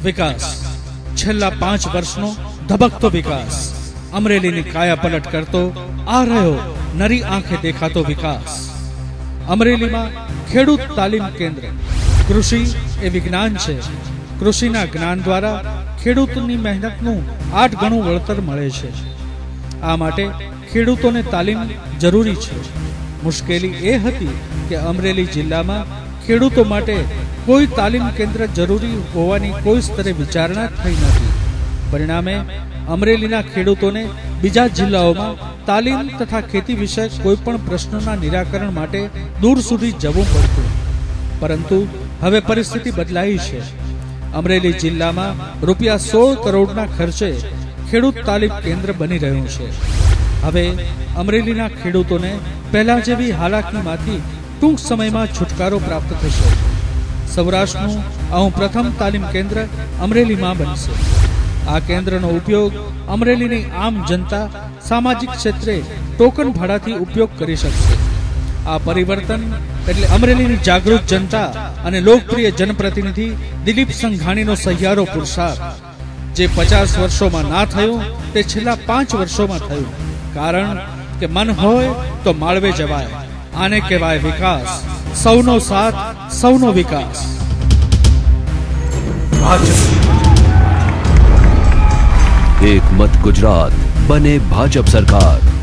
विकास छेल्ला 5 वर्षनो धबकतो विकास अमरेलीनी काया पलट करतो आ रह्यो नरी आंखे देखातो विकास। अमरेलीमां खेडूत तालीम केन्द्र कृषि ए विज्ञान छे। कृषिना ज्ञान द्वारा खेडूतनी मेहनतनुं 8 गणुं वळतर मळे छे। आ माटे खेडूतोने तालीम जरूरी छे। मुश्केली ए हती के अमरेली जिल्लामां खेडूतो माटे कोई तालीम केन्द्र जरूरी होवानी कोई स्तरे विचारणा थई नथी। परिणामे अमरेलीना खेडूतोने बीजा जिल्लाओमां तालीम तथा खेती विषय कोईपण प्रश्नोना निराकरण माटे दूर सुधी जवुं पड़तुं। परंतु हवे परिस्थिति बदलाई छे। अमरेली जिल्लामां रूपिया 16 करोड़ना खर्चे खेडूत तालीम केन्द्र बनी रह्युं छे। हवे अमरेलीना खेडूतोने पहेला जेवी हालाकीमांथी टूंक समयमां छुटकारो प्राप्त थशे। सौराष्ट्रनुं आવું प्रथम तालीम केन्द्र अमरेलीमां बनशे। आ केन्द्रनो उपयोग अमरेलीनी आम जनता सामाजिक क्षेत्रे टोकन भाड़ाथी उपयोग करी शकशे। आ परिवर्तन एटले अमरेलीनी जागृत जनता अने लोकप्रिय जनप्रतिनिधि दिलीप संघाणीनो सहियारो पुरुषार्थ। जे 50 वर्षोमां ना थयुं ते छेल्ला 5 वर्षोमां थयुं। कारण के मन होय तो माळवे जवाय। आने कहेवाय विकास। सौनो साथ सौनो विकास। एक मत गुजरात बने भाजप सरकार।